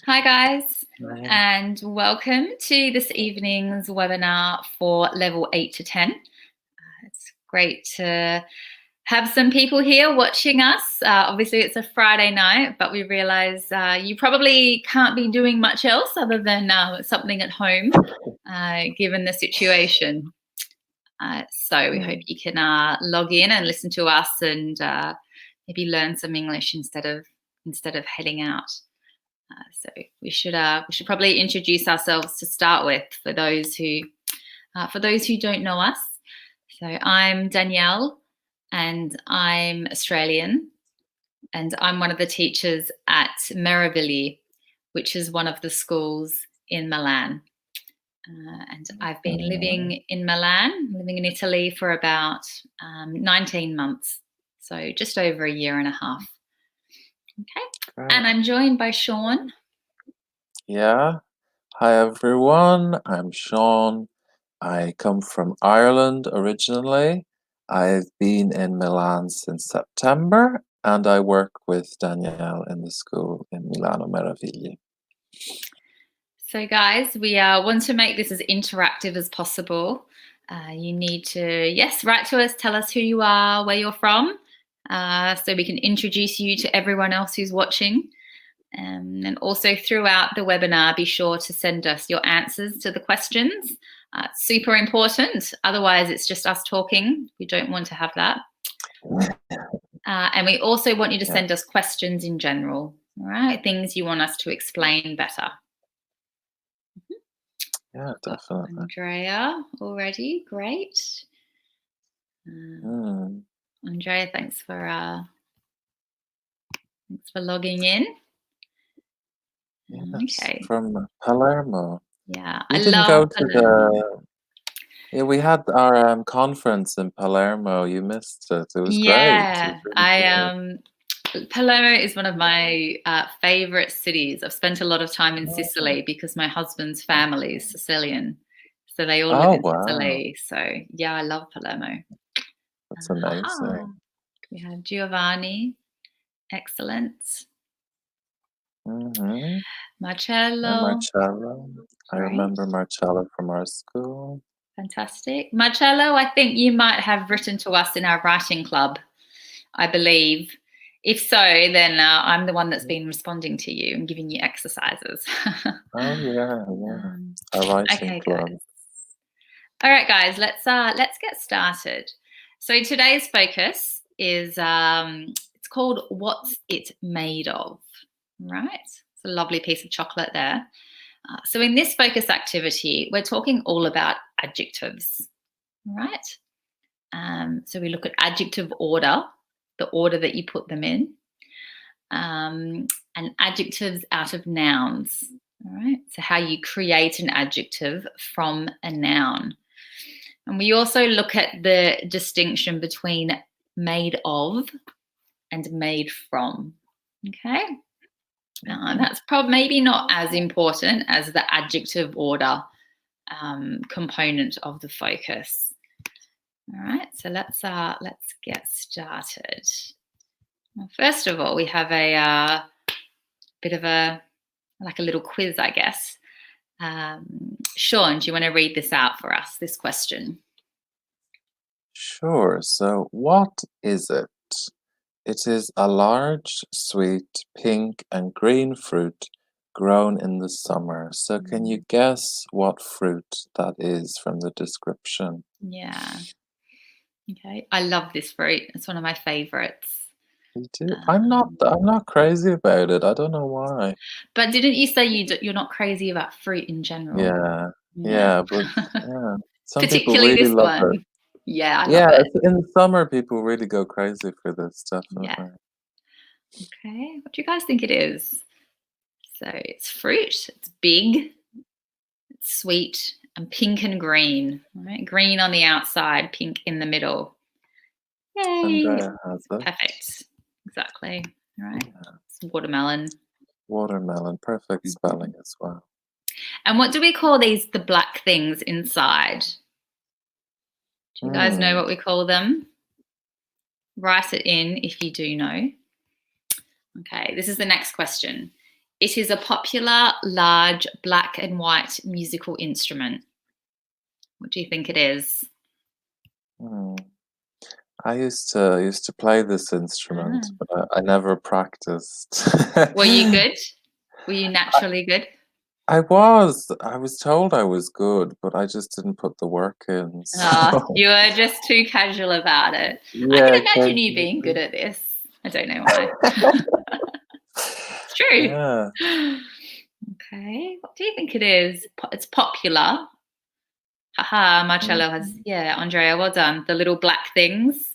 Hi, guys, Right. and welcome to this evening's webinar for level 8 to 10. It's great to have some people here watching us. Obviously, it's a Friday night, but we realize you probably can't be doing much else other than something at home, given the situation. So we hope you can log in and listen to us and maybe learn some English instead of heading out. So we should probably introduce ourselves to start with for those who don't know us. So I'm Danielle, and I'm Australian, and I'm one of the teachers at Meraviglio, which is one of the schools in Milan. And I've been living in Italy for about 19 months, so just over a year and a half. Okay, Great. and I'm joined by Sean. Yeah. Hi, everyone. I'm Sean. I come from Ireland originally. I've been in Milan since September, and I work with Danielle in the school in Milano Meraviglie. So, guys, we want to make this as interactive as possible. You need to, yes, write to us, tell us who you are, where you're from, so we can introduce you to everyone else who's watching. And also throughout the webinar, be sure to send us your answers to the questions. Super important. Otherwise, it's just us talking. We don't want to have that. And we also want you to send us questions in general, all right? Things you want us to explain better. Yeah, definitely. Andrea already, great. Andrea, thanks for logging in. Yes, Okay. from Palermo. Yeah, We I didn't love go to Palermo. Yeah, we had our conference in Palermo. You missed it. It was great. It was Yeah, really good. Palermo is one of my favorite cities. I've spent a lot of time in Oh, Sicily because my husband's family is Sicilian. So they all live oh, in wow. Sicily. So yeah, I love Palermo. That's Aha. amazing. We have Giovanni. Excellent. Mm-hmm. And Marcello. Marcello. I Great. remember Marcello from our school. Fantastic. Marcello, I think you might have written to us in our writing club, I believe. If so, then I'm the one that's been responding to you and giving you exercises. Oh, yeah, yeah. Our writing Okay, club. guys. All right, guys. Let's get started. So today's focus is it's called "What's It Made Of?" Right? It's a lovely piece of chocolate there. So in this focus activity, we're talking all about adjectives. Right? So we look at adjective order, the order that you put them in, and adjectives out of nouns. All right, so how you create an adjective from a noun. And we also look at the distinction between made of and made from. Okay, that's probably maybe not as important as the adjective order component of the focus. All right, so let's get started. Well, first of all, we have a bit of a little quiz, I guess. Sean, do you want to read this out for us? This question. Sure. So, what is it? It is a large, sweet, pink and green fruit grown in the summer. So, can you guess what fruit that is from the description? Yeah. Okay. I love this fruit. It's one of my favorites. You do? I'm not crazy about it. I don't know why. But didn't you say you're not crazy about fruit in general? Yeah, Yeah. yeah, but yeah, some people Particularly really this love it. one. Yeah, I love Yeah, it. in the summer, people really go crazy for this, Yeah. definitely. Okay. What do you guys think it is? So it's fruit. It's big. It's sweet and pink and green. Right? Green on the outside, pink in the middle. Yay! Andrea has it. Perfect. Exactly. All right. Yeah. It's watermelon. Watermelon, perfect spelling as well. And what do we call these? The black things inside. Do you guys know Hmm. what we call them? Write it in if you do know. Okay, this is the next question. It is a popular, large, black and white musical instrument. What do you think it is? Hmm. I used to play this instrument, Ah. but I never practiced. Were you good? Were you I, naturally good? I was told I was good, but I just didn't put the work in. So You were just too casual about it. I yeah, can imagine you being good at this. I don't know why. It's true. yeah. Okay. What do you think it is? It's popular. Haha, Marcello has, Mhm. yeah, Andrea, well done. The little black things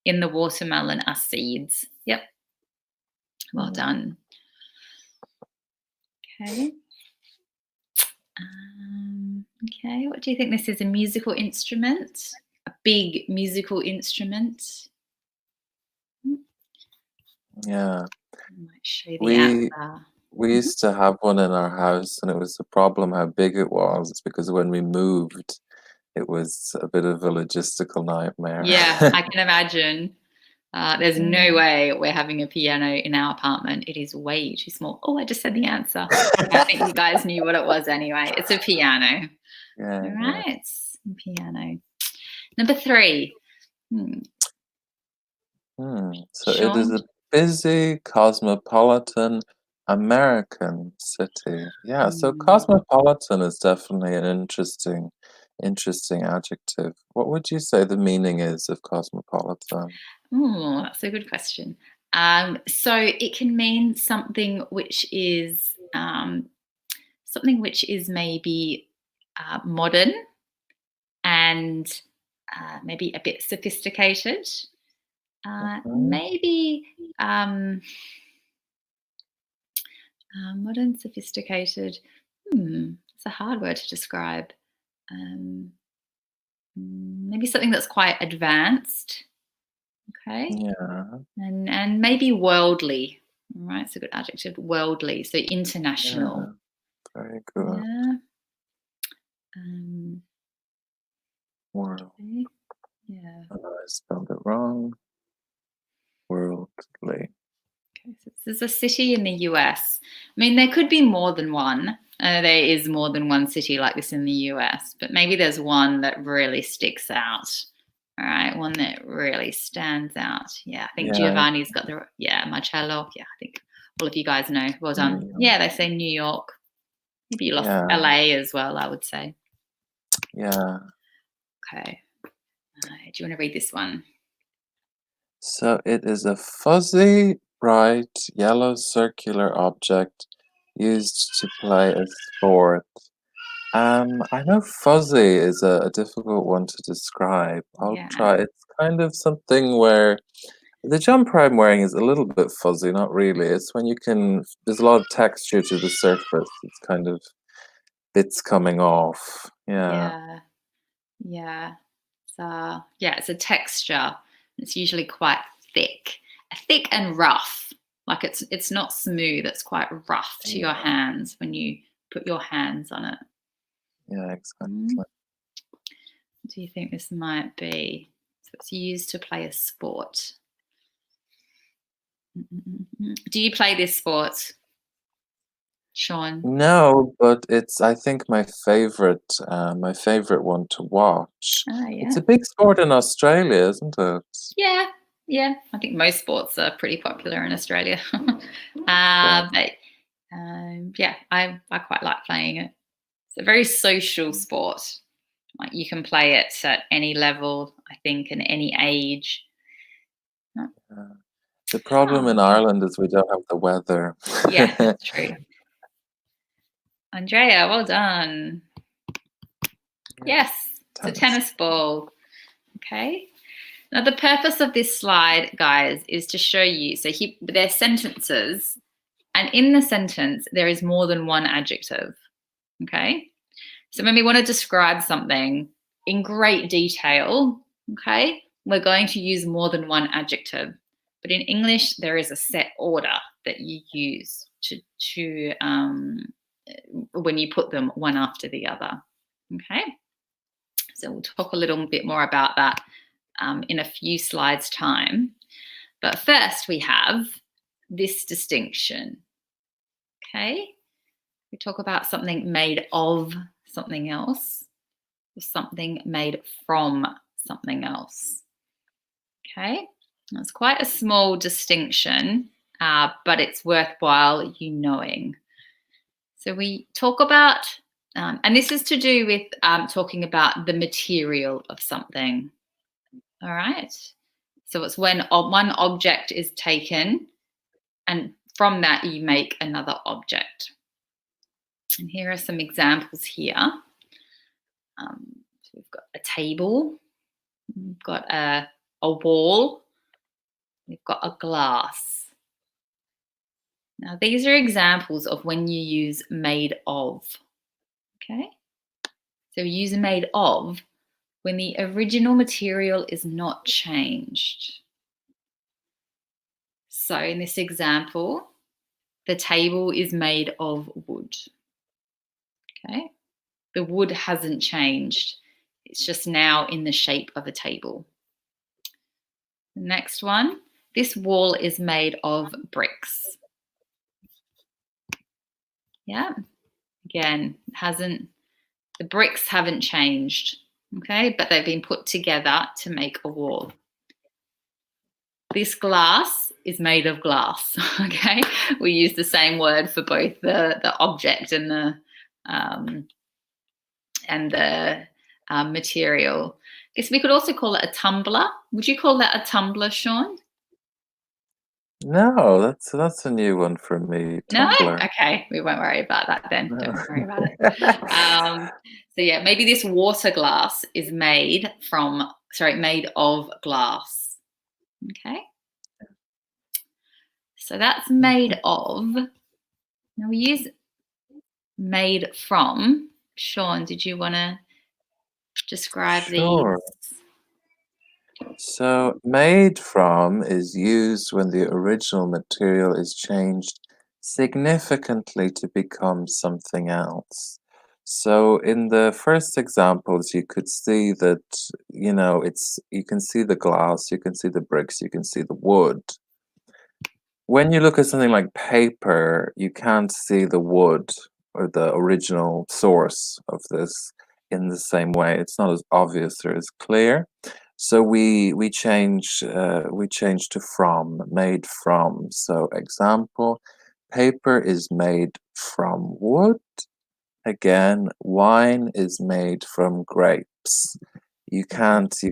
in the watermelon are seeds. Yep, well done. Okay. Okay, what do you think this is? A musical instrument? A big musical instrument? Yeah. I might show the We answer. we Mhm. used to have one in our house, and it was a problem how big it was. It's because when we moved, it was a bit of a logistical nightmare. Yeah, I can imagine. There's no Yeah. way we're having a piano in our apartment. It is way too small. Oh, I just said the answer. I think you guys knew what it was anyway. It's a piano. All Yeah, yeah. right, piano. Number 3. So it is Sean? a busy, cosmopolitan American city. Yeah, so Hmm. cosmopolitan is definitely an interesting adjective. What would you say the meaning is of cosmopolitan? Oh, that's a good question. So it can mean something which is maybe modern and maybe a bit sophisticated. Mhm. Maybe modern, sophisticated. It's a hard word to describe. Um, Maybe something that's quite advanced. Okay, Yeah, and maybe worldly. All right, it's a good adjective. Worldly, so yeah, international. very good. Yeah. Um, World. okay. Yeah. I spelled it wrong. Worldly. Okay. So this is a city in the US. I mean, there could be more than one. There is more than one city like this in the US, but maybe there's one that really sticks out. All right, one that really stands out. Yeah, I think Yeah, Giovanni's got Marcello. Yeah, I think all of you guys know. Well done. New York. Yeah, they say New York. Maybe you lost Yeah, LA as well, I would say. yeah. Okay. Do you want to read this one? So it is a fuzzy, bright, yellow circular object used to play a sport. I know fuzzy is a difficult one to describe. I'll Yeah. try. It's kind of something where the jumper I'm wearing is a little bit fuzzy, not really. It's when there's a lot of texture to the surface. It's kind of bits coming off. Yeah, Yeah. Yeah. It's a texture. It's usually quite thick, thick and rough. Like it's not smooth. It's quite rough to your yeah, hands when you put your hands on it. yeah, Mm. exactly. What do you think this might be? So it's used to play a sport. Do you play this sport, Sean? No, but it's I think my favorite one to watch. Ah, It's yeah. a big sport in Australia, isn't it? Yeah, yeah. I think most sports are pretty popular in Australia. Yeah, But yeah, I quite like playing it. It's a very social sport. Like you can play it at any level, I think, and any age. yeah. The problem in Oh, Ireland is we don't have the weather. yeah, that's true. Andrea, well done. Yeah, Yes, it's a tennis. tennis ball. Okay. Now, the purpose of this slide, guys, is to show you. So they're sentences, and in the sentence, there is more than one adjective. Okay. So when we want to describe something in great detail, okay, we're going to use more than one adjective. But in English, there is a set order that you use to when you put them one after the other. Okay. So we'll talk a little bit more about that in a few slides' time. But first, we have this distinction. Okay. We talk about something made of something else, or something made from something else. Okay. That's quite a small distinction, but it's worthwhile you knowing. So we talk about, and this is to do with talking about the material of something. All right. So it's when one object is taken, and from that you make another object. And here are some examples here. So we've got a table, we've got a wall, we've got a glass. Now, these are examples of when you use made of. Okay. So we use made of when the original material is not changed. So in this example, the table is made of wood. Okay. The wood hasn't changed. It's just now in the shape of a table. The next one, this wall is made of bricks. Yeah. Again, the bricks haven't changed. Okay, but they've been put together to make a wall. This glass is made of glass. Okay, we use the same word for both the object and the material. I guess we could also call it a tumbler. Would you call that a tumbler, Sean? No, that's a new one for me. No? Tumblr. Okay, we won't worry about that then. No. Don't worry about it. So yeah, maybe this water glass is made of glass. Okay. So that's made of. Now we use made from. Sean, did you want to describe Sure. these? So, made from is used when the original material is changed significantly to become something else. So, in the first examples, you could see that, you can see the glass, you can see the bricks, you can see the wood. When you look at something like paper, you can't see the wood or the original source of this in the same way. It's not as obvious or as clear. So we change to from, made from. So example, paper is made from wood. Again, wine is made from grapes. You can't see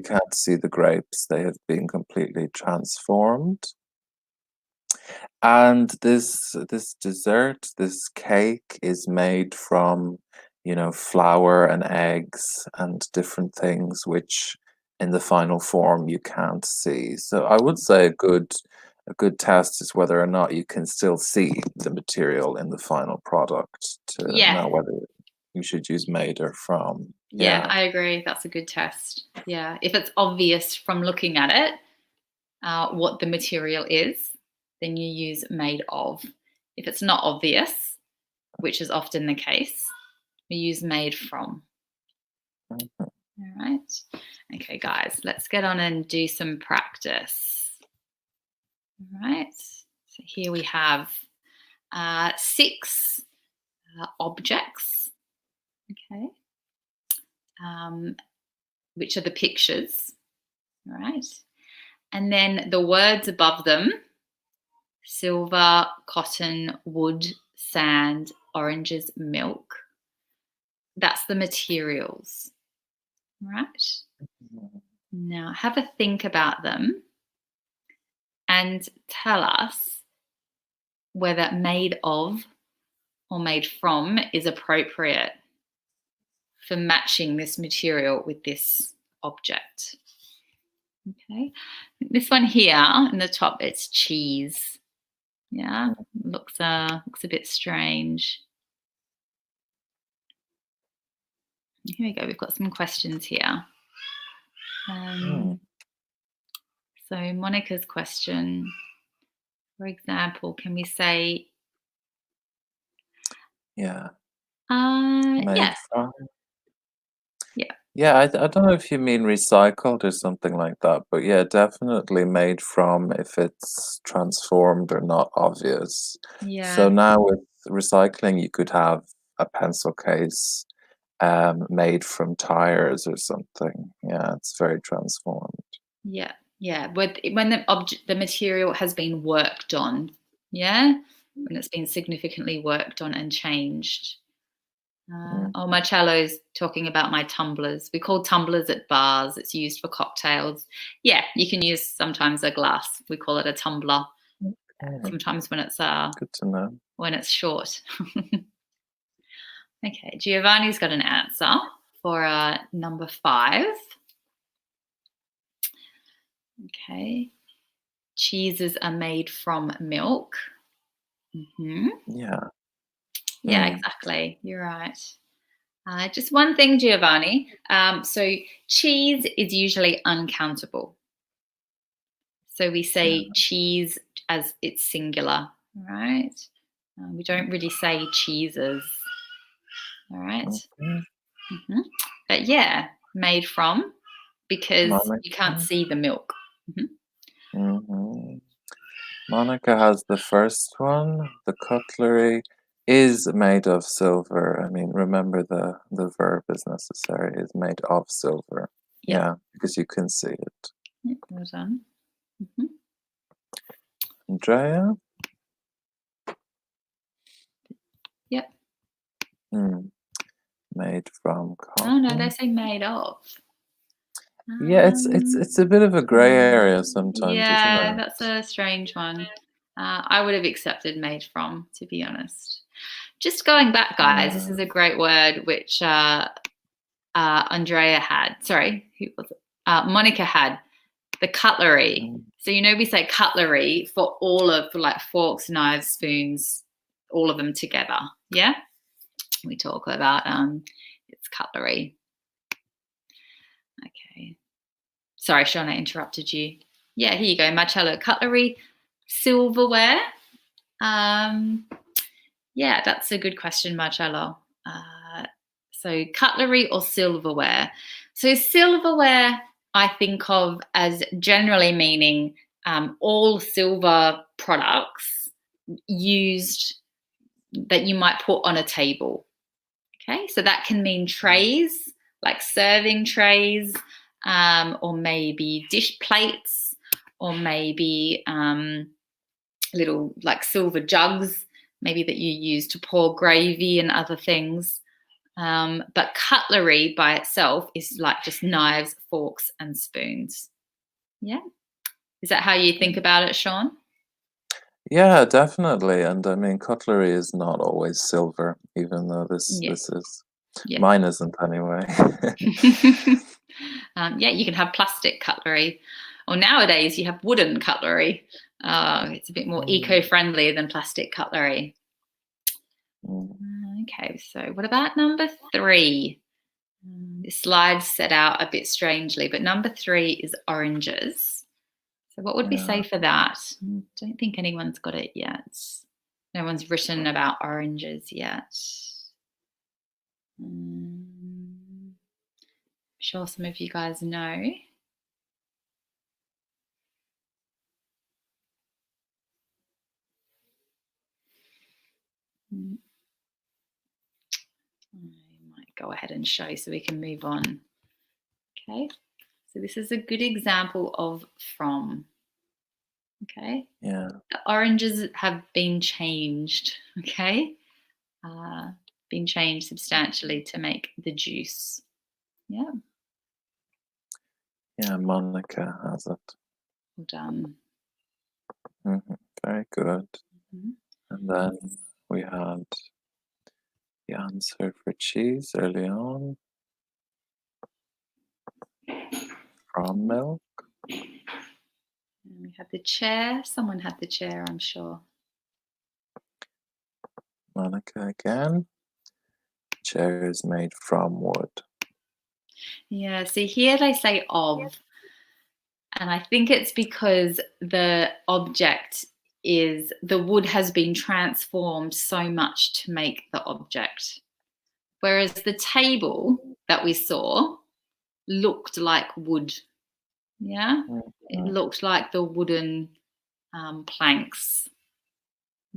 the grapes. They have been completely transformed. And this dessert, this cake is made from, flour and eggs and different things which in the final form you can't see. So I would say a good test is whether or not you can still see the material in the final product to Yeah. know whether you should use made or from. Yeah, Yeah. I agree. That's a good test. Yeah. If it's obvious from looking at it, what the material is, then you use made of. If it's not obvious, which is often the case, we use made from. Mhm. All right. Okay, guys, let's get on and do some practice. All right. So here we have 6 objects. Okay. Which are the pictures. All right. And then the words above them: silver, cotton, wood, sand, oranges, milk. That's the materials. Right. Now have a think about them and tell us whether made of or made from is appropriate for matching this material with this object. Okay. This one here in the top, it's cheese. Yeah, looks a bit strange. Here we go. We've got some questions here. So Monica's question, for example, can we say? Yeah. Yeah. Made from. Yeah. Yeah, I don't know if you mean recycled or something like that, but yeah, definitely made from if it's transformed or not obvious. So Yeah. now with recycling, you could have a pencil case made from tires or something. Yeah, it's very transformed. Yeah, yeah. When the material has been worked on, yeah, when it's been significantly worked on and changed. Oh, Marcello's talking about my tumblers. We call tumblers at bars. It's used for cocktails. Yeah, you can use sometimes a glass. We call it a tumbler. Sometimes when it's Good to know. when it's short. Okay, Giovanni's got an answer for number 5. Okay, cheeses are made from milk. Yeah. Yeah, exactly. You're right. Just one thing, Giovanni. So cheese is usually uncountable. So we say cheese as it's singular, right? We don't really say cheeses, all right? But yeah, made from, because you can't see the milk. Monica has the first one. The cutlery is made of silver. I mean, remember the verb is necessary, is made of silver. Yeah, because you can see it. Yep, well done. Andrea? Yep. Made from cotton. Oh no, they say made of. Yeah, it's a bit of a grey area sometimes, yeah, isn't it? that's a strange one. I would have accepted made from, to be honest. Just going back, guys, this is a great word which Andrea had. Sorry, who was it? Monica had. The cutlery. So we say cutlery for like forks, knives, spoons, all of them together. Yeah, we talk about it's cutlery. Okay. Sorry, Sean, I interrupted you. Yeah, here you go, Marcello. Cutlery, silverware. Yeah, that's a good question, Marcello. So cutlery or silverware. So silverware, I think of as generally meaning all silver products used that you might put on a table. Okay, so that can mean trays, like serving trays, or maybe dish plates, or maybe little like silver jugs, maybe that you use to pour gravy and other things. But cutlery by itself is like just knives, forks, and spoons. Yeah. Is that how you think about it, Sean? Yeah, definitely. And I mean, cutlery is not always silver, even though this is. Yeah. Mine isn't anyway. Yeah, you can have plastic cutlery, or nowadays you have wooden cutlery. It's a bit more eco-friendly than plastic cutlery. Okay, so what about number 3? This slide's set out a bit strangely, but number 3 is oranges. So what would we say for that? I don't think anyone's got it yet. No one's written about oranges yet. I'm sure some of you guys know. I might go ahead and show so we can move on. Okay, so this is a good example of from. Okay. Yeah. The oranges have been changed. Okay. Been changed substantially to make the juice. Yeah. Yeah, Monica has it. Well done. Very good. And then we had the answer for cheese early on. From milk. And we had the chair. Someone had the chair, I'm sure. Monica again. Chair is made from wood. Yeah, see here they say of. And I think it's because the object is, the wood has been transformed so much to make the object. Whereas the table that we saw looked like wood. Yeah, it looked like the wooden planks.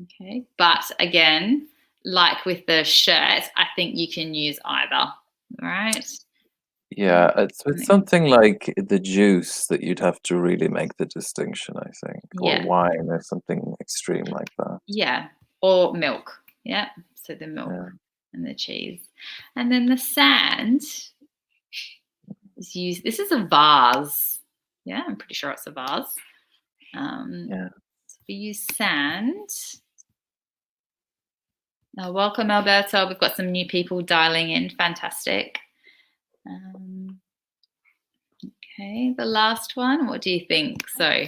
Okay, but again, like with the shirt, I think you can use either, right? Yeah, it's with something like the juice that you'd have to really make the distinction, I think, or Yeah. wine or something extreme like that. Yeah, or milk. Yeah, so the milk and the cheese. And then the sand is used. This is a vase. Yeah, I'm pretty sure it's a vase. Yeah. So we use sand. Welcome, Alberto. We've got some new people dialing in. Fantastic. Okay, the last one. What do you think? So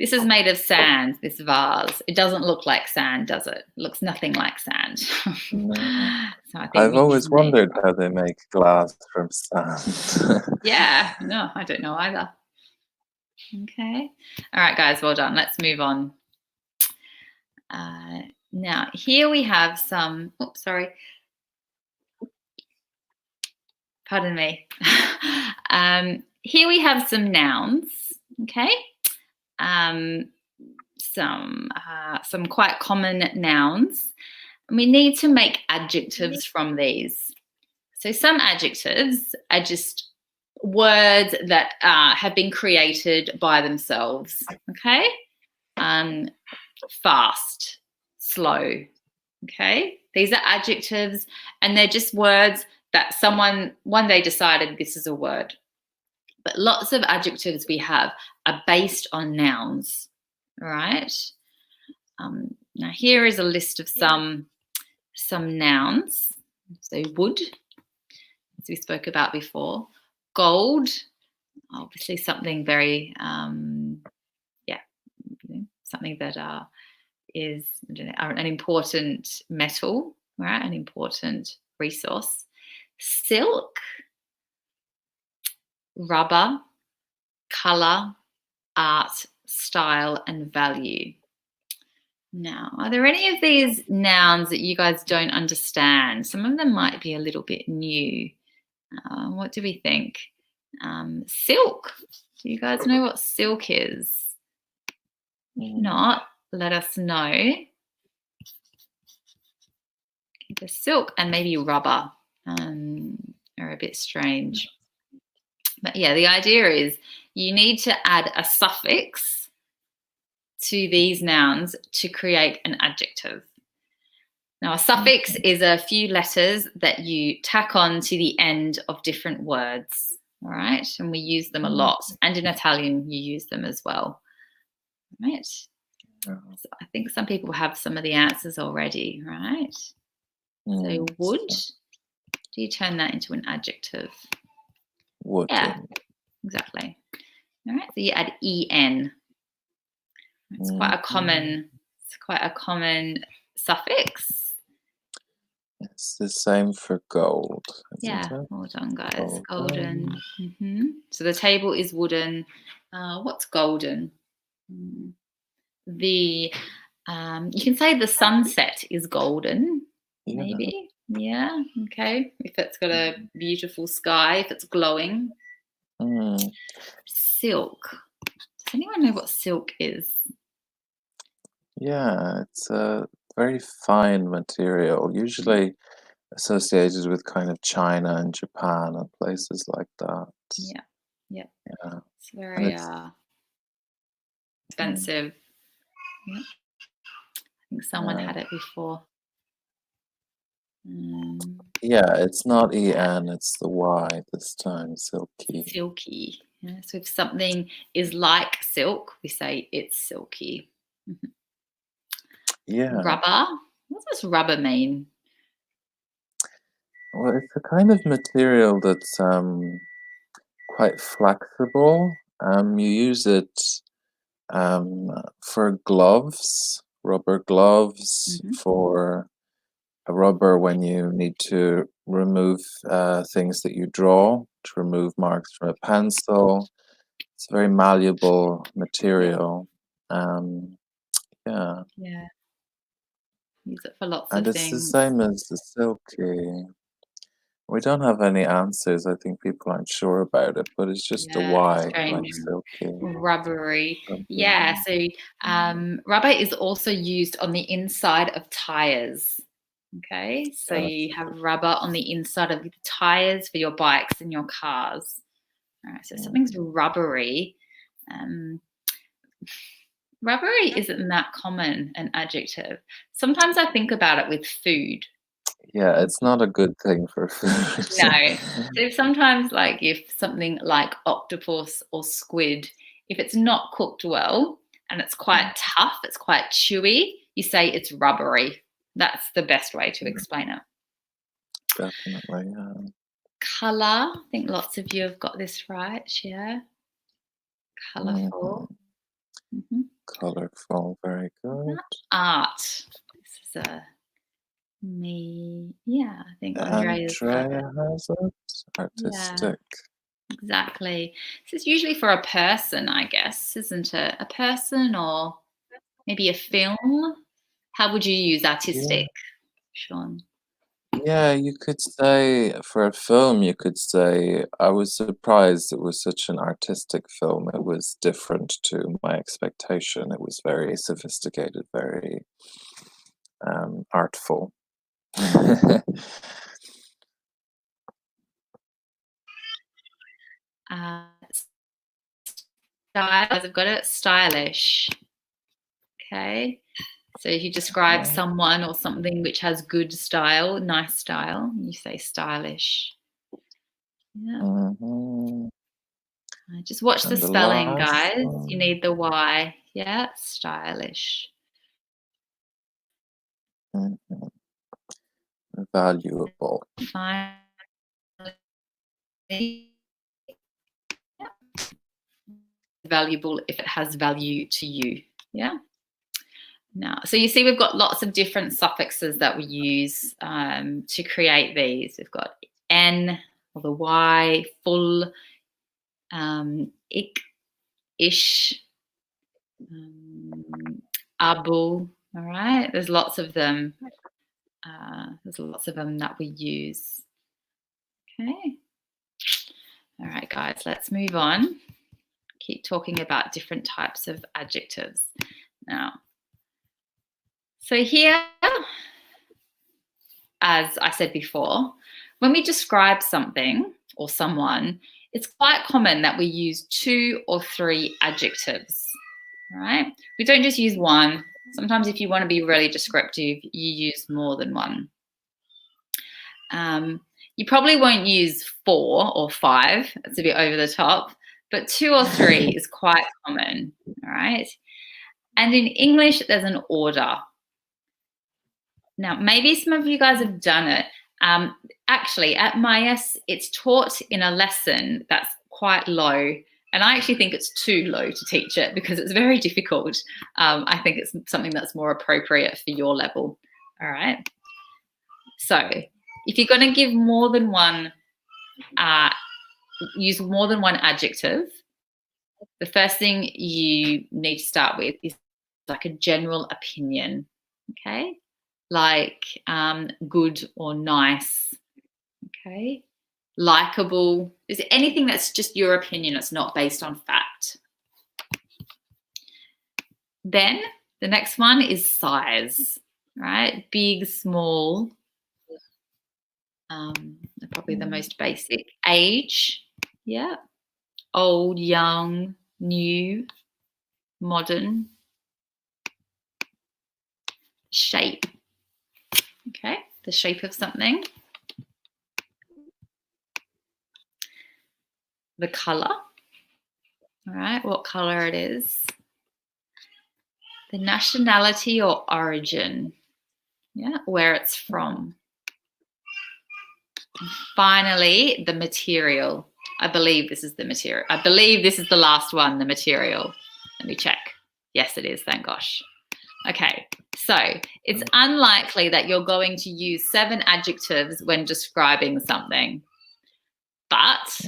this is made of sand, this vase. It doesn't look like sand, does it? It looks nothing like sand. No. So I think I've we always can make wondered how they make glass from sand. Yeah, no, I don't know either. Okay. All right, guys, well done. Let's move on. Now, here we have some, oops, sorry. Pardon me. Here we have some nouns, okay? Some quite common nouns. And we need to make adjectives from these. So some adjectives are just words that have been created by themselves, okay? Fast, slow, okay? These are adjectives, and they're just words that someone one day decided this is a word. But lots of adjectives we have are based on nouns, all right? Now here is a list of some nouns. So wood, as we spoke about before. Gold, obviously something very, something that is an important metal, right? An important resource. Silk, rubber, colour, art, style, and value. Now, are there any of these nouns that you guys don't understand? Some of them might be a little bit new. What do we think? Silk. Do you guys know what silk is? If not, let us know. The silk and maybe rubber are a bit strange. But yeah, the idea is you need to add a suffix to these nouns to create an adjective. Now, a suffix is a few letters that you tack on to the end of different words, all right? And we use them a lot. And in Italian, you use them as well, right? So I think some people have some of the answers already, right? So wood, do you turn that into an adjective? Wood. Yeah, exactly. All right, so you add en. It's quite a common suffix. It's the same for gold. Yeah, well done, guys. Golden. So the table is wooden. What's golden? You can say the sunset is golden, maybe. Yeah, okay. If it's got a beautiful sky, if it's glowing. Silk. Does anyone know what silk is? Yeah, it's a very fine material, usually associated with kind of China and Japan and places like that. Yeah. It's very And expensive. Yeah. I think someone had it before. Yeah, it's not en, it's the y this time, silky. Silky. Yeah. So if something is like silk, we say it's silky. Yeah. Rubber. What does rubber mean? Well, it's a kind of material that's quite flexible. You use it for gloves, rubber gloves, for a rubber when you need to remove things that you draw, to remove marks from a pencil. It's a very malleable material. Yeah. Use it for lots And of it's the things. same as the silky. We don't have any answers. I think people aren't sure about it, but it's just a Y, like silky. Rubbery. So rubber is also used on the inside of tires. Okay, so you have rubber on the inside of the tires for your bikes and your cars. All right, so something's rubbery. Rubbery isn't that common, an adjective. Sometimes I think about it with food. Yeah, it's not a good thing for food. No. So sometimes, like, if something like octopus or squid, if it's not cooked well and it's quite tough, it's quite chewy, you say it's rubbery. That's the best way to explain it. Definitely, yeah. Colour, I think lots of you have got this right, yeah. Colourful. Colourful, very good. Art. This is I think Andrea's got it. Andrea has it. Artistic. Yeah, exactly. This is usually for a person, I guess, isn't it? A person or maybe a film. How would you use artistic, Sean? Yeah, you could say for a film, you could say, I was surprised it was such an artistic film. It was different to my expectation. It was very sophisticated, very artful. Style, I've got it. Stylish. Okay. So if you describe someone or something which has good style, nice style, you say stylish. Yeah. Just watch the And the spelling, last guys. one. You need the Y. Yeah, stylish. Valuable. Finally, valuable if it has value to you. Yeah. Now, so you see we've got lots of different suffixes that we use to create these. We've got N or the Y, full, ik, ish, abu. All right, there's lots of them. There's lots of them that we use. Okay. All right, guys, let's move on. Keep talking about different types of adjectives now. So here, as I said before, when we describe something or someone, it's quite common that we use 2 or 3 adjectives, right? We don't just use one. Sometimes if you want to be really descriptive, you use more than one. You probably won't use 4 or 5. It's a bit over the top, but 2 or 3 is quite common, all right? And in English, there's an order. Now, maybe some of you guys have done it. Actually, at MyS, it's taught in a lesson that's quite low. And I actually think it's too low to teach it because it's very difficult. I think it's something that's more appropriate for your level. All right. So if you're going to give more than one, use more than one adjective, the first thing you need to start with is like a general opinion. Okay. Like good or nice, okay? Likeable. Is it anything that's just your opinion, it's not based on fact? Then the next one is size, right? Big, small, probably the most basic. Age, yeah. Old, young, new, modern. Shape. Okay, the shape of something. The color, all right, what color it is. The nationality or origin, yeah, where it's from. And finally, the material. I believe this is the material. I believe this is the last one, the material. Let me check. Yes, it is, thank gosh. Okay, so it's unlikely that you're going to use 7 adjectives when describing something. But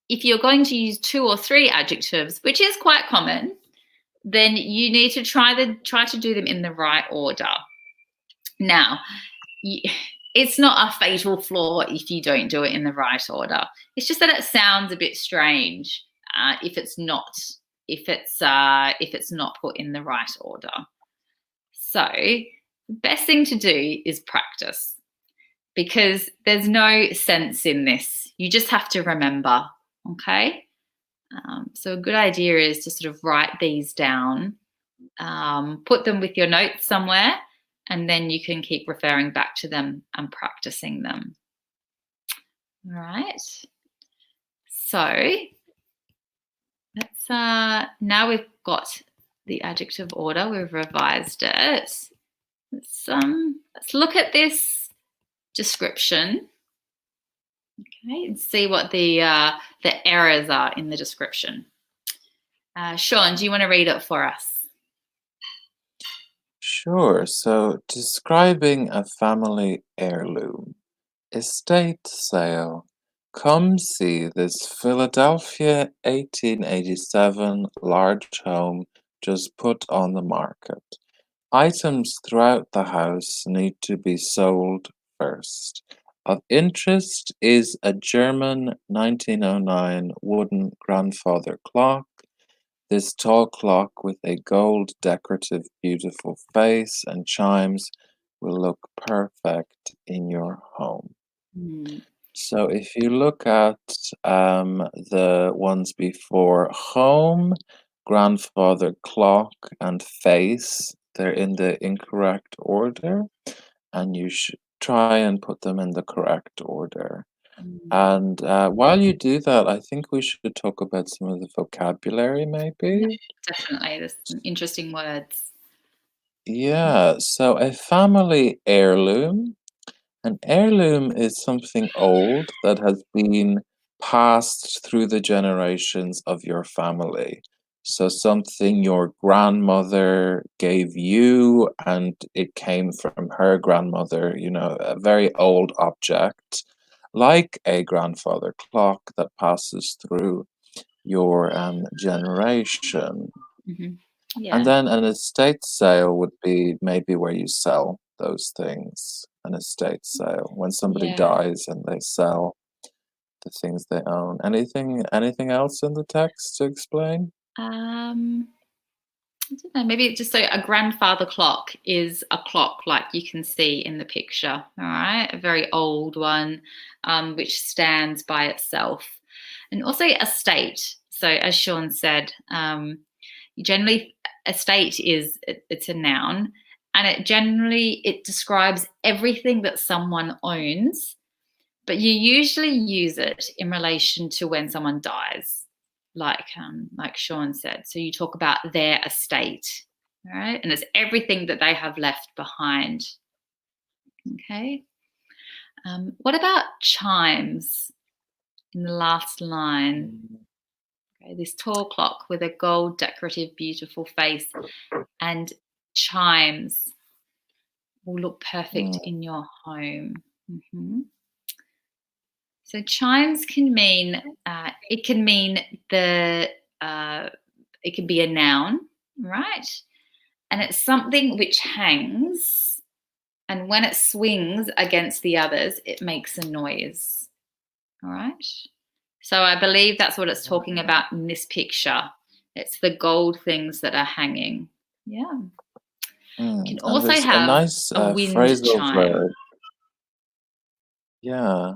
if you're going to use 2 or 3 adjectives, which is quite common, then you need to try to do them in the right order. Now, it's not a fatal flaw if you don't do it in the right order. It's just that it sounds a bit strange if it's not put in the right order. So The best thing to do is practice because there's no sense in this. You just have to remember, okay? So a good idea is to sort of write these down, put them with your notes somewhere, and then you can keep referring back to them and practicing them. All right. So let's now we've got the adjective order, we've revised it. Let's look at this description, okay, and see what the errors are in the description. Sean, do you want to read it for us? Sure. So, describing a family heirloom. Estate sale. Come see this Philadelphia 1887 large home just put on the market. Items throughout the house need to be sold first. Of interest is a German 1909 wooden grandfather clock. This tall clock with a gold decorative beautiful face and chimes will look perfect in your home. Mm. So if you look at the ones before home, grandfather clock, and face, they're in the incorrect order, and you should try and put them in the correct order. And while you do that, I think we should talk about some of the vocabulary, maybe. Definitely, there's some interesting words. Yeah, so a family heirloom. An heirloom is something old that has been passed through the generations of your family. So something your grandmother gave you and it came from her grandmother, a very old object, like a grandfather clock that passes through your generation. Mm-hmm. And Yeah, then an estate sale would be maybe where you sell those things. An estate sale, when somebody yeah. dies and they sell the things they own. Anything else in the text to explain? I don't know, maybe just so a grandfather clock is a clock like you can see in the picture, all right? A very old one, which stands by itself. And also estate. So as Sean said, generally estate it's a noun, and it describes everything that someone owns, but you usually use it in relation to when someone dies, like Sean said. So you talk about their estate, all right, and it's everything that they have left behind. Okay. What about chimes in the last line? Mm, Okay, this tall clock with a gold decorative, beautiful face, and chimes will look perfect mm, in your home. Mhm. So chimes can mean it can mean it can be a noun, right? And it's something which hangs, and when it swings against the others, it makes a noise. All right. So I believe that's what it's talking about in this picture. It's the gold things that are hanging. Yeah. You can And also there's a have nice a wind phrasal chime. verb. Yeah,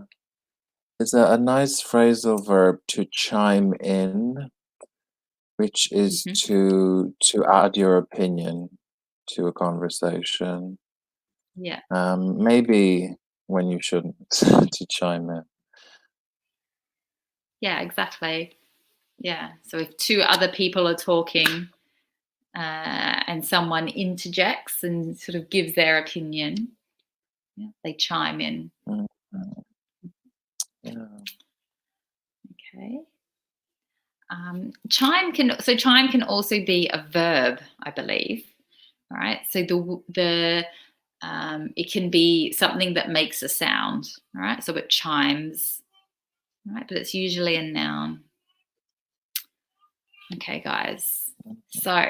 there's a nice phrasal verb to chime in, which is Mhm. to add your opinion to a conversation. Yeah. Maybe when you shouldn't to chime in. Yeah, exactly. Yeah. So if two other people are talking and someone interjects and sort of gives their opinion, yeah, they chime in. Mm, mm, yeah. Okay. Chime can also be a verb, I believe. All right. So the it can be something that makes a sound. All right. So it chimes. All right, but it's usually a noun. Okay, guys. So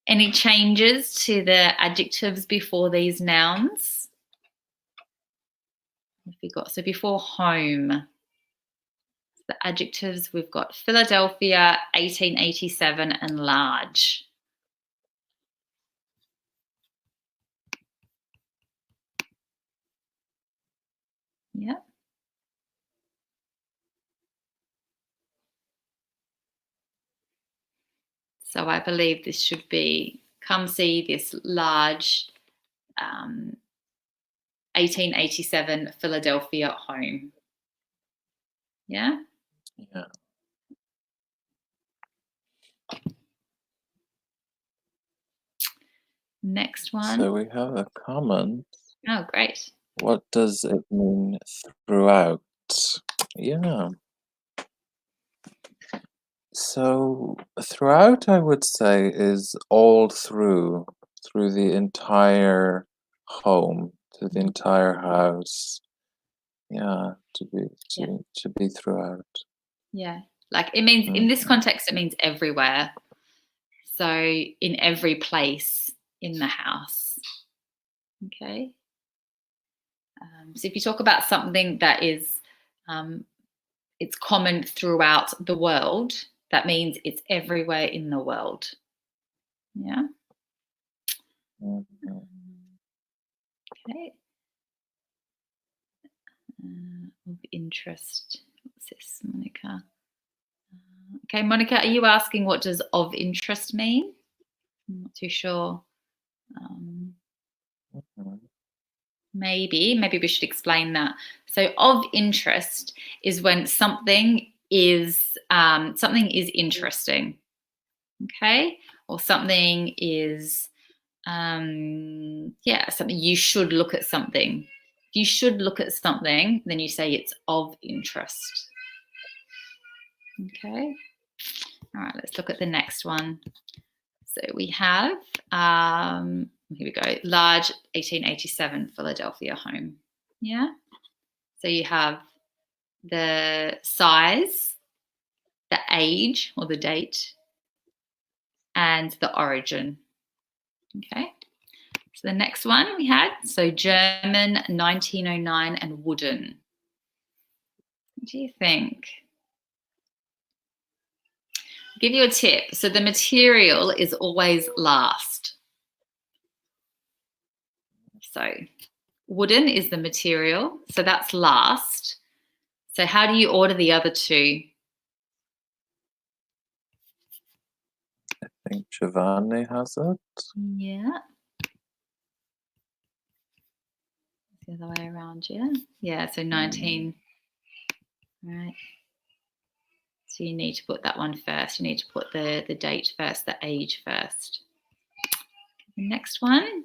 any changes to the adjectives before these nouns? What have we got? So before home, the adjectives we've got Philadelphia, 1887, and large. So I believe this should be, come see this large 1887 Philadelphia home. Yeah? Yeah. Next one. So we have a comment. Oh, great. What does it mean throughout? Yeah. So throughout, I would say, is all through the entire home, to the entire house. Yeah, to be throughout. Yeah. Like it means, in this Mhm. context, it means everywhere. So in every place in the house. Okay. So if you talk about something that is, it's common throughout the world, that means it's everywhere in the world. Yeah. Mhm. Okay. Of interest. What's this, Monica? Okay, Monica, are you asking what does of interest mean? I'm not too sure. Mhm. Maybe we should explain that. So, of interest is when something is interesting, okay, or something is something you should look at something. If you should look at something, then you say it's of interest. Okay. All right. Let's look at the next one. So we have here we go. Large 1887 Philadelphia home. Yeah. So you have the size, the age or the date, and the origin. Okay. So the next one we had, so German 1909 and wooden. What do you think? I'll give you a tip. So the material is always last. So wooden is the material, so that's last. So how do you order the other two? I think Giovanni has it. Yeah. The other way around, yeah. Yeah, so 19. Right. So you need to put that one first. You need to put the date first, the age first. The next one.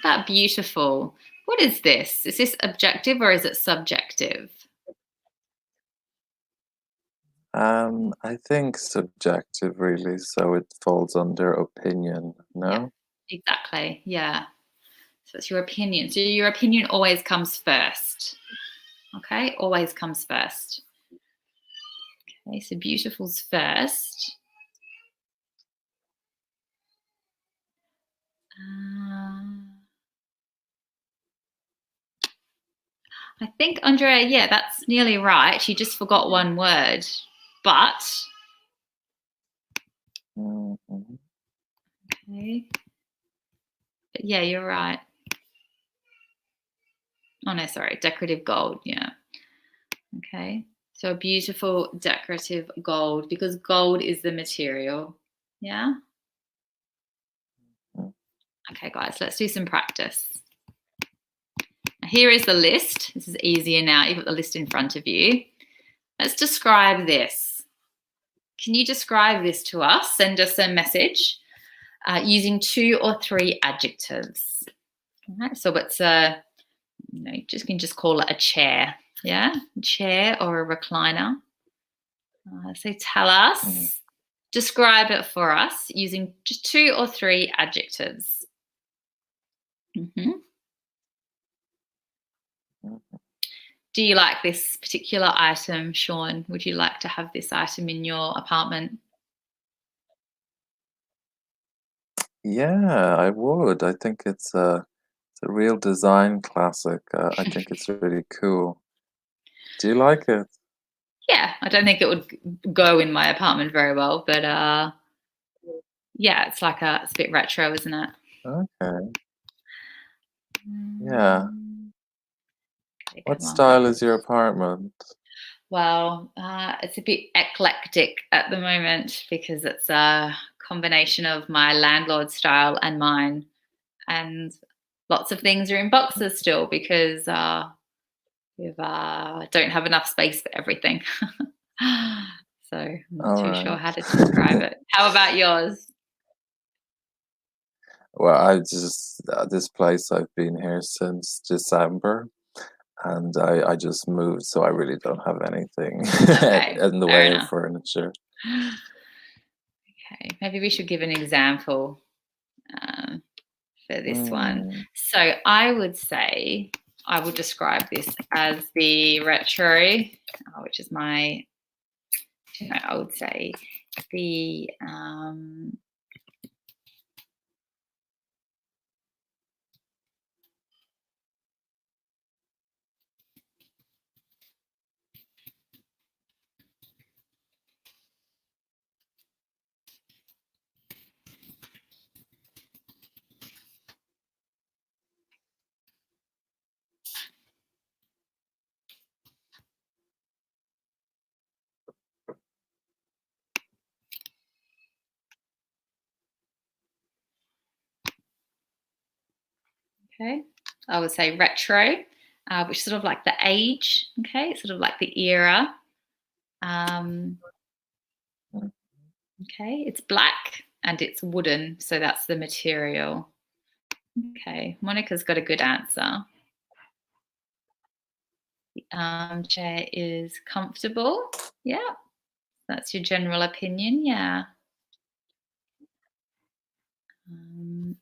That beautiful. What is this? Is this objective or is it subjective? I think subjective, really, so it falls under opinion, Yeah, no? exactly. Yeah. So it's your opinion. So your opinion always comes first. Okay, always comes first. Okay, so beautiful's first. I think, Andrea, yeah, that's nearly right. You just forgot one word. But, Mhm. okay. But yeah, you're right. Oh, no, sorry. Decorative gold. Yeah. Okay. So beautiful decorative gold, because gold is the material. Yeah. Mhm. Okay, guys, let's do some practice. Here is the list. This is easier now. You've got the list in front of you. Let's describe this. Can you describe this to us? Send us a message using 2 or 3 adjectives. All right, so it's you can just call it a chair. Yeah, a chair or a recliner. So tell us, describe it for us using just 2 or 3 adjectives. Do you like this particular item, Sean? Would you like to have this item in your apartment? Yeah, I would. I think it's a real design classic. I think it's really cool. Do you like it? Yeah, I don't think it would go in my apartment very well, but yeah, it's a bit retro, isn't it? Okay. Yeah. Okay, What come on. style is your apartment? Well, it's a bit eclectic at the moment because it's a combination of my landlord's style and mine, and lots of things are in boxes still because we don't have enough space for everything. So I'm not All too sure right. how to describe it. How about yours? Well, I just this place I've been here since December, and I just moved, so I really don't have anything Okay, in the fair way of enough. furniture. Okay, maybe we should give an example um, for this one. Mm, So I would say I would describe this as the retro, which is my, I would say the okay. I would say retro, which is sort of like the age. Okay, it's sort of like the era. Um, mm, okay, it's black and it's wooden, so that's the material. Okay, Monica's got a good answer. The armchair is comfortable. Yeah, that's your general opinion. Yeah. Um,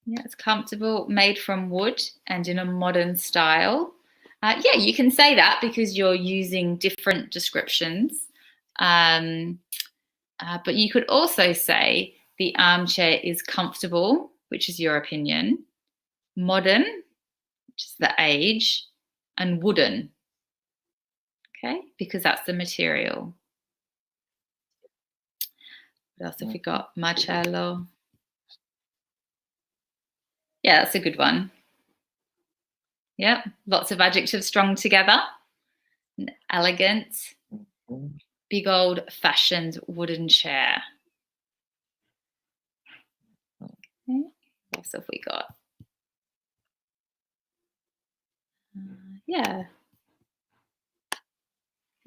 yeah, it's comfortable, made from wood and in a modern style. Yeah, you can say that because you're using different descriptions. Um, but you could also say the armchair is comfortable, which is your opinion, modern, which is the age, and wooden, okay, because that's the material. What else have we mm. got? Marcello. Yeah, that's a good one. Yeah, lots of adjectives strung together. Elegant, Mm. big old fashioned wooden chair. Okay. What else have we got? Yeah.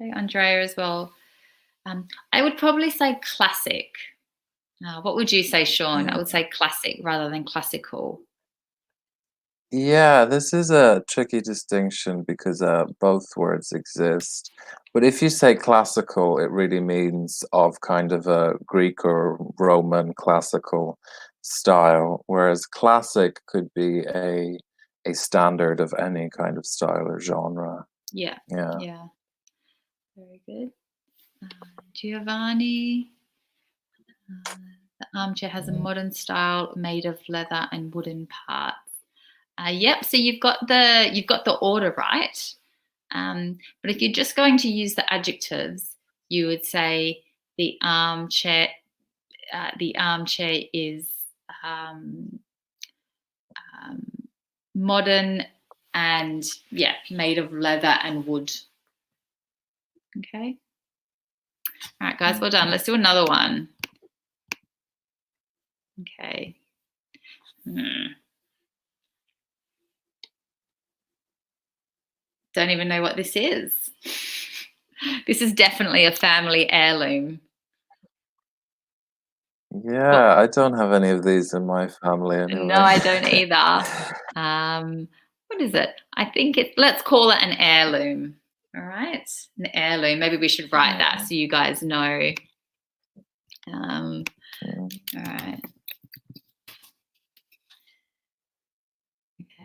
Okay, Andrea as well. I would probably say classic. What would you say, Sean? I Yeah. would say classic rather than classical. Yeah, this is a tricky distinction because both words exist. But if you say classical, it really means of kind of a Greek or Roman classical style, whereas classic could be a standard of any kind of style or genre. Yeah, Yeah. yeah, very good. Giovanni. The armchair has a Mm, modern style made of leather and wooden parts. Yep. So you've got the order right. But if you're just going to use the adjectives, you would say the armchair. The armchair is um, um, modern and yeah, made of leather and wood. Okay. All right, guys. Well done. mhm. Let's do another one. Okay. Hmm. Don't even know what this is. This is definitely a family heirloom. But Yeah, I don't have any of these in my family no, anyway. I don't either. What is it? I think let's call it an heirloom. All right. An heirloom. Maybe we should write that so you guys know. Um, Mm, all right.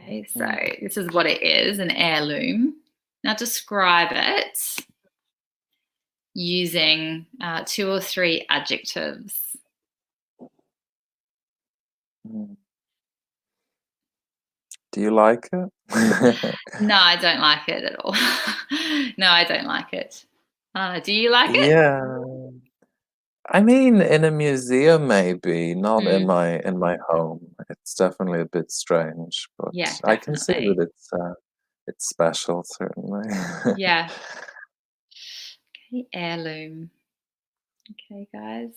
Okay, so mm. this is what it is, an heirloom. Now describe it using two or three adjectives. Mm. Do you like it? No, I don't like it at all. No, I don't like it. Do you like it? Yeah. I mean, in a museum maybe, not in Mm, my home. It's definitely a bit strange, but yeah, I can see that definitely. it's It's special, certainly. Yeah. Okay, heirloom. Okay, guys.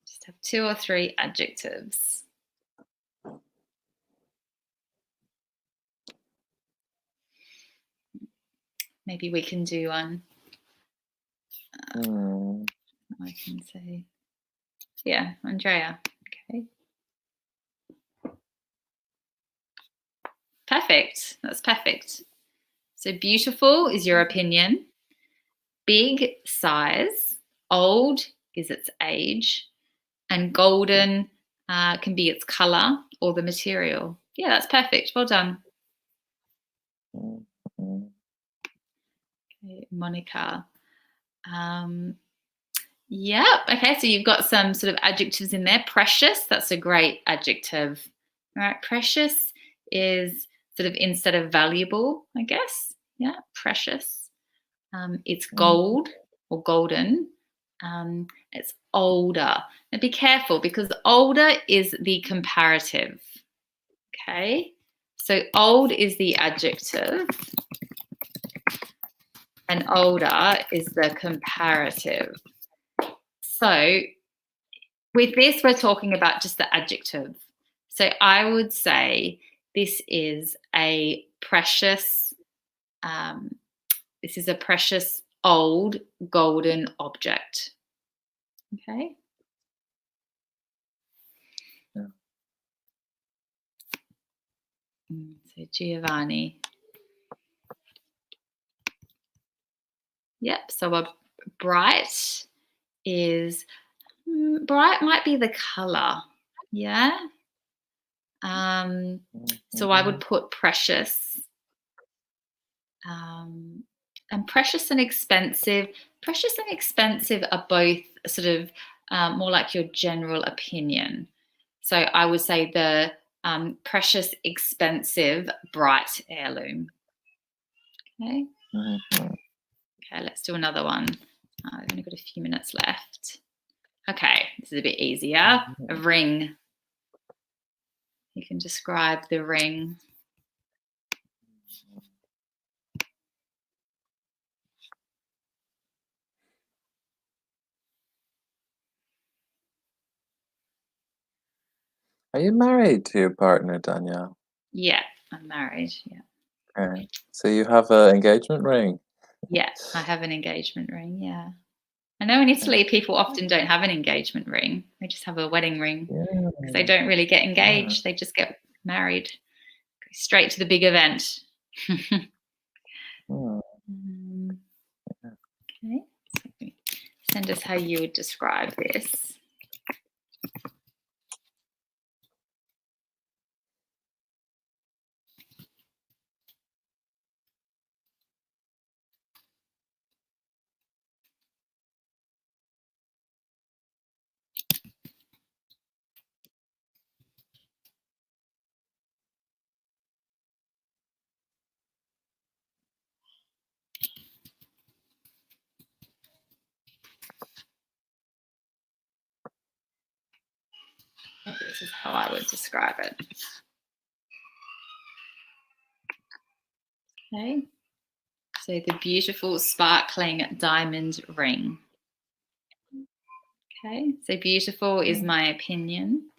Just have 2 or 3 adjectives. Maybe we can do one. I can say, yeah, Andrea. Okay. Perfect. That's perfect. So beautiful is your opinion. Big, size. Old is its age. And golden can be its color or the material. Yeah, that's perfect. Well done. Okay, Monica. Yep. Okay, so you've got some sort of adjectives in there. Precious, that's a great adjective. All right, precious is sort of instead of valuable, I guess. Yeah, precious. It's gold or golden. It's older. Now be careful because older is the comparative. Okay, so old is the adjective and older is the comparative. So with this, we're talking about just the adjective. So I would say this is a precious, old golden object. Okay. Yeah. So Giovanni. Yep. So a bright is bright might be the color. Yeah. So I would put precious. And precious and expensive. Precious and expensive are both sort of more like your general opinion. So I would say the precious, expensive, bright heirloom. Okay. Okay, let's do another one. I've only got a few minutes left. Okay, this is a bit easier. A ring. You can describe the ring. Are you married to your partner, Danielle? Yeah, I'm married. Yeah. Okay. So you have an engagement ring? Yeah, I have an engagement ring. Yeah. I know in Italy people often don't have an engagement ring. They just have a wedding ring because they don't really get engaged. They just get married. Go straight to the big event. Okay. So send us how you would describe this. This is how I would describe it. Okay. So the beautiful sparkling diamond ring. Okay. So beautiful is my opinion.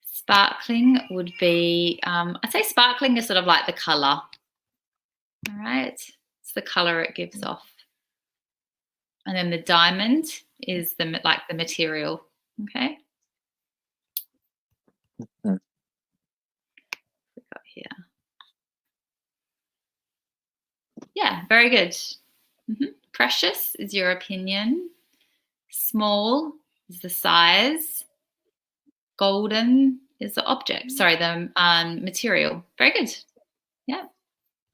Sparkling would be, I'd say sparkling is sort of like the color. All right. It's the color it gives off. And then the diamond is the material. Okay. We've got here. Yeah, very good. Precious is your opinion. Small is the size. Golden is the object. Sorry, the material. Very good. Yeah.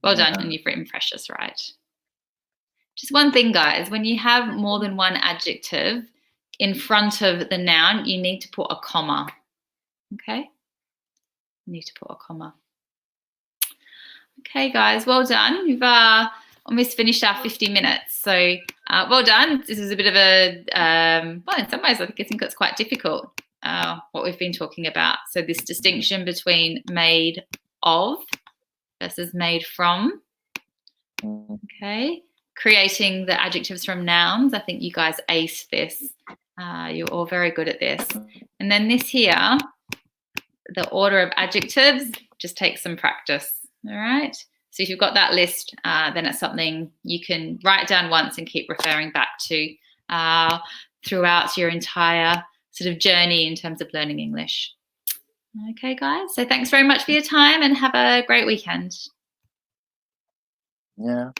Well done. And you've written precious, right? Just one thing, guys. When you have more than one adjective in front of the noun, you need to put a comma. Okay? You need to put a comma. Okay, guys. Well done. We've almost finished our 50 minutes. So well done. This is a bit of a, well, in some ways, I think it's quite difficult, what we've been talking about. So this distinction between made of versus made from. Okay. Creating the adjectives from nouns. I think you guys aced this. You're all very good at this. And then this here, the order of adjectives, just takes some practice. All right. So if you've got that list, then it's something you can write down once and keep referring back to throughout your entire sort of journey in terms of learning English. Okay, guys. So thanks very much for your time and have a great weekend. Yeah.